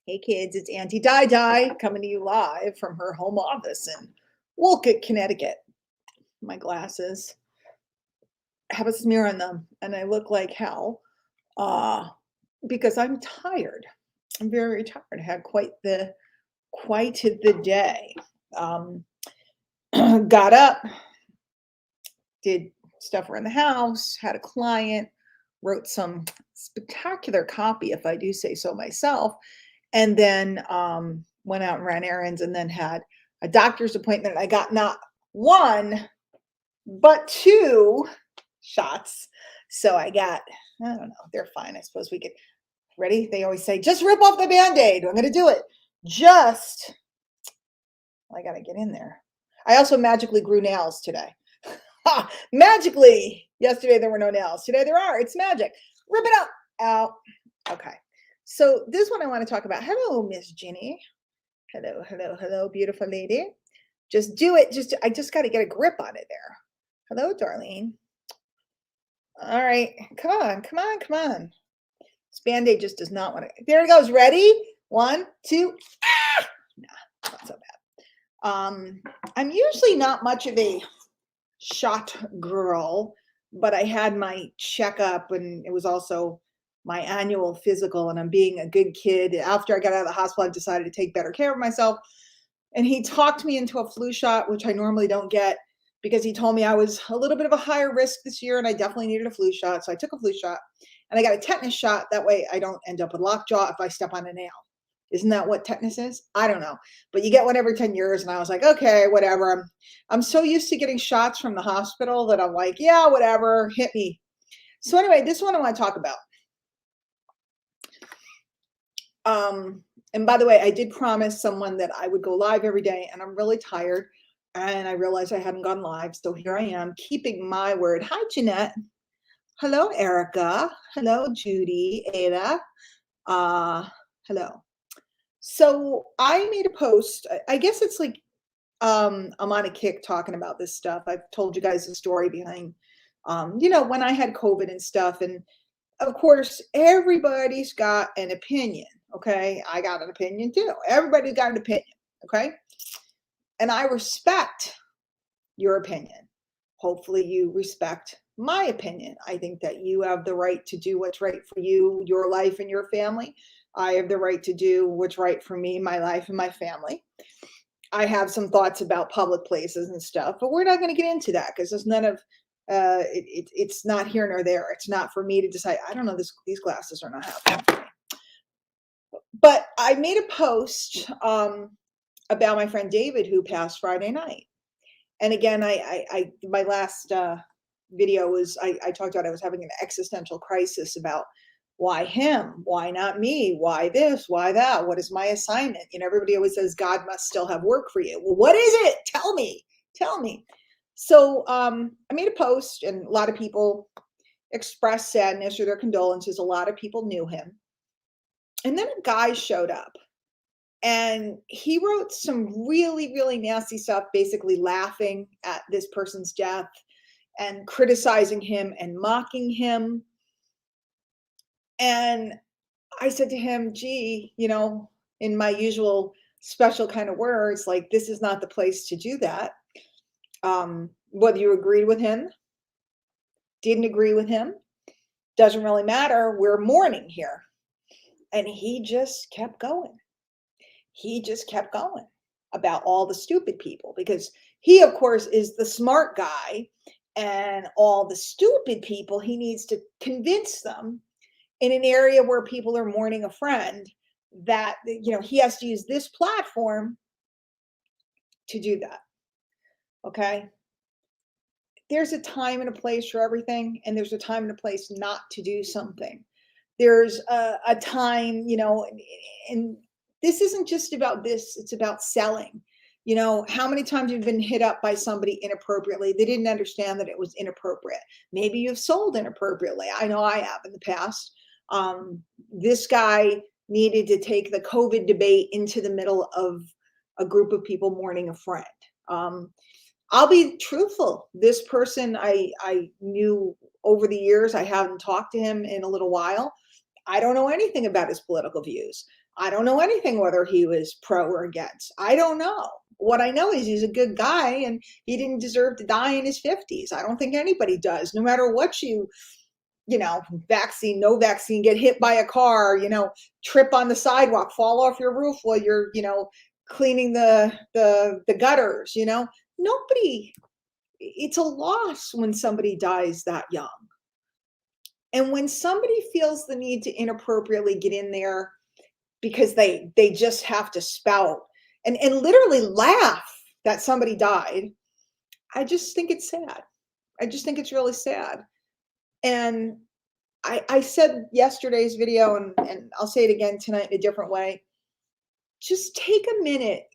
Hey kids, it's Auntie Di Di coming to you live from her home office in Wolcott, Connecticut. My glasses have a smear on them and I look like hell uh, because I'm tired. I'm very tired. I had quite the day. Um, got up, did stuff around the house, had a client, wrote some spectacular copy, if I do say so myself, and then went out and ran errands and then had a doctor's appointment. I got not one, but two shots. So I got, I don't know, they're fine. I suppose we could, ready? They always say, just rip off the band aid. I'm going to do it. Just, I got to get in there. I also magically grew nails today. Ha! Magically. Yesterday there were no nails. Today there are. It's magic. Rip it up. Out. Okay. So this one I want to talk about. Hello, Miss Ginny. Hello, hello, hello, beautiful lady. Just do it. I just got to get a grip on it there. Hello, Darlene. All right. Come on, come on, come on. This Band-Aid just does not want to. There it goes. Ready? 1, 2. Ah! Nah, not so bad. I'm usually not much of a shot girl, but I had my checkup and it was also my annual physical, and I'm being a good kid. After I got out of the hospital, I decided to take better care of myself. And he talked me into a flu shot, which I normally don't get because he told me I was a little bit of a higher risk this year and I definitely needed a flu shot. So I took a flu shot and I got a tetanus shot. That way I don't end up with lockjaw if I step on a nail. Isn't that what tetanus is? I don't know. But you get one every 10 years. And I was like, okay, whatever. I'm so used to getting shots from the hospital that I'm like, yeah, whatever, hit me. So anyway, this one I want to talk about. And by the way, I did promise someone that I would go live every day, and I'm really tired. And I realized I hadn't gone live. So here I am, keeping my word. Hi, Jeanette. Hello, Erica. Hello, Judy, Ada. Hello. So I made a post. I guess it's like I'm on a kick talking about this stuff. I've told you guys the story behind, when I had COVID and stuff. And of course, everybody's got an opinion. Okay. I got an opinion too. Everybody's got an opinion. Okay. And I respect your opinion. Hopefully, you respect my opinion. I think that you have the right to do what's right for you, your life, and your family. I have the right to do what's right for me, my life, and my family. I have some thoughts about public places and stuff, but we're not going to get into that because there's none of it's not here nor there. It's not for me to decide. I don't know. These glasses are not happening. But I made a post about my friend David who passed Friday night. And again, I my last video was I talked about I was having an existential crisis about why him, why not me, why this, why that, what is my assignment? Everybody always says God must still have work for you. Well, what is it? Tell me, tell me. So I made a post, and a lot of people expressed sadness or their condolences. A lot of people knew him, and then a guy showed up. And he wrote some really, really nasty stuff, basically laughing at this person's death and criticizing him and mocking him. And I said to him, gee, in my usual special kind of words, like, this is not the place to do that. Whether you agreed with him, didn't agree with him, doesn't really matter. We're mourning here. And he just kept going. He just kept going about all the stupid people because he, of course, is the smart guy, and all the stupid people, he needs to convince them in an area where people are mourning a friend that, he has to use this platform to do that. Okay. There's a time and a place for everything, and there's a time and a place not to do something. There's a time, and this isn't just about this, it's about selling. How many times you've been hit up by somebody inappropriately? They didn't understand that it was inappropriate. Maybe you've sold inappropriately. I know I have in the past. This guy needed to take the COVID debate into the middle of a group of people mourning a friend. I'll be truthful. This person I knew over the years. I haven't talked to him in a little while. I don't know anything about his political views. I don't know anything whether he was pro or against. I don't know. What I know is he's a good guy and he didn't deserve to die in his 50s. I don't think anybody does, no matter what you know, vaccine, no vaccine, get hit by a car, you know, trip on the sidewalk, fall off your roof while you're, you know, cleaning the gutters, you know. Nobody, it's a loss when somebody dies that young. And when somebody feels the need to inappropriately get in there because they just have to spout and literally laugh that somebody died, I just think it's sad. I just think it's really sad. And I said yesterday's video, and I'll say it again tonight in a different way. Just take a minute,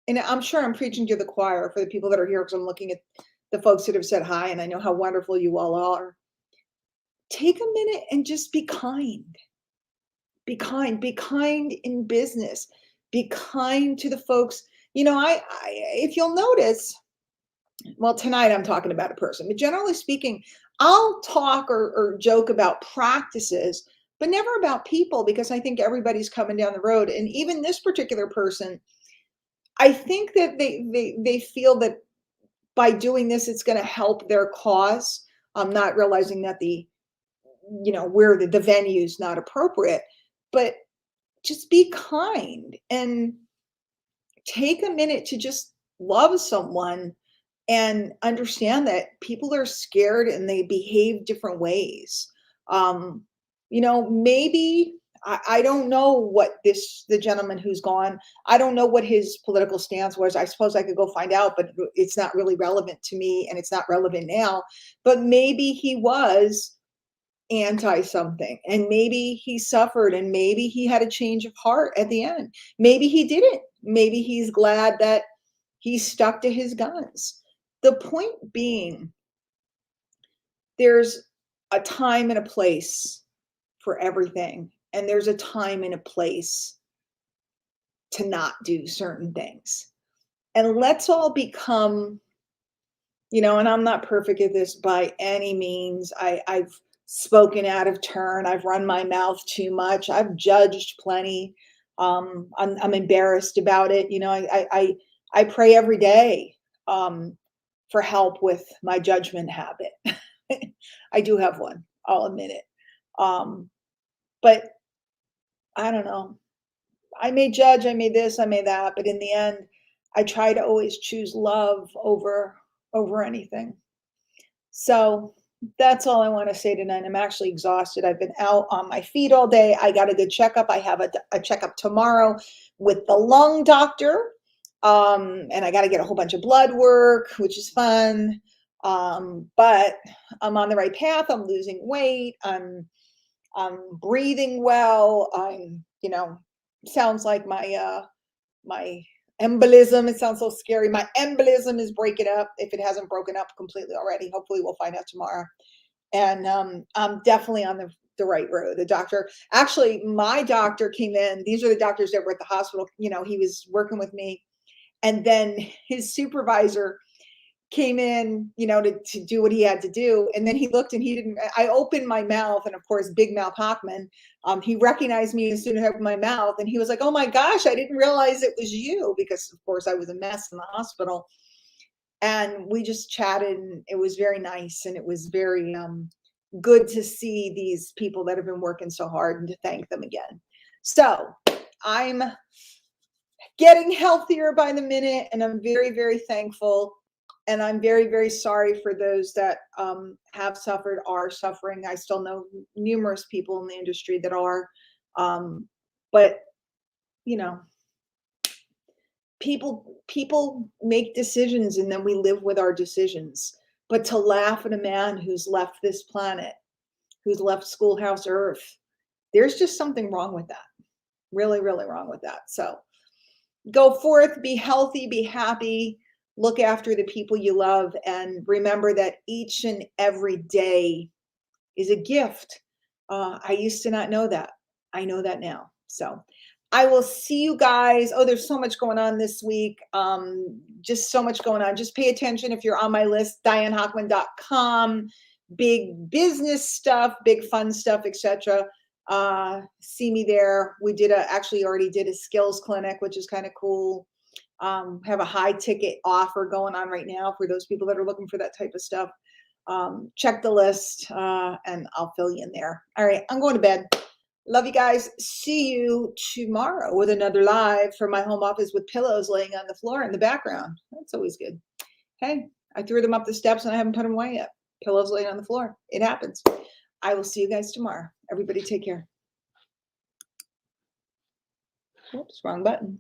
and I'm sure I'm preaching to the choir for the people that are here because I'm looking at the folks that have said hi, and I know how wonderful you all are. Take a minute and just be kind. Be kind in business. Be kind to the folks. You know, if you'll notice, well, tonight I'm talking about a person, but generally speaking, I'll talk or joke about practices, but never about people because I think everybody's coming down the road. And even this particular person, I think that they feel that by doing this, it's going to help their cause. I'm not realizing that you know, where the venue is not appropriate, but just be kind and take a minute to just love someone and understand that people are scared and they behave different ways. Um, you know, maybe I don't know what the gentleman who's gone, I don't know what his political stance was. I suppose I could go find out, but it's not really relevant to me and it's not relevant now. But maybe he was anti something and maybe he suffered and maybe he had a change of heart at the end. Maybe he didn't. Maybe he's glad that he stuck to his guns. The point being, there's a time and a place for everything, and there's a time and a place to not do certain things. And let's all become, you know, and I'm not perfect at this by any means. I've spoken out of turn. I've run my mouth too much. I've judged plenty. I'm embarrassed about it. You know, I pray every day for help with my judgment habit. I do have one. I'll admit it. But I don't know. I may judge. I may this. I may that. But in the end, I try to always choose love over anything. So that's all I want to say tonight. I'm actually exhausted. I've been out on my feet all day. I got a good checkup. I have a checkup tomorrow with the lung doctor. And I got to get a whole bunch of blood work, which is fun. But I'm on the right path. I'm losing weight. I'm breathing well. You know, sounds like my embolism. It sounds so scary. My embolism is breaking up. If it hasn't broken up completely already, hopefully we'll find out tomorrow. And I'm definitely on the right road. The doctor, actually, my doctor came in. These are the doctors that were at the hospital. You know, he was working with me. And then his supervisor came in, you know, to do what he had to do. And then he looked and he didn't, I opened my mouth and of course, Big Mouth Hockman, he recognized me as soon as I opened my mouth and he was like, oh my gosh, I didn't realize it was you because of course I was a mess in the hospital. And we just chatted and it was very nice. And it was very good to see these people that have been working so hard and to thank them again. So I'm getting healthier by the minute and I'm very, very thankful. And I'm very, very sorry for those that have suffered, are suffering. I still know numerous people in the industry that are. But, you know, people make decisions and then we live with our decisions. But to laugh at a man who's left this planet, who's left Schoolhouse Earth, there's just something wrong with that. Really, really wrong with that. So go forth, be healthy, be happy. Look after the people you love and remember that each and every day is a gift. I used to not know that. I know that now. So I will see you guys. Oh, there's so much going on this week. Just so much going on. Just pay attention if you're on my list, DianeHockman.com. Big business stuff, big fun stuff, etc. see me there. We actually already did a skills clinic, which is kind of cool. Have a high ticket offer going on right now for those people that are looking for that type of stuff. Check the list, and I'll fill you in there. All right, I'm going to bed. Love you guys. See you tomorrow with another live from my home office with pillows laying on the floor in the background. That's always good. Hey, I threw them up the steps and I haven't put them away yet. Pillows laying on the floor. It happens. I will see you guys tomorrow. Everybody take care. Oops, wrong button.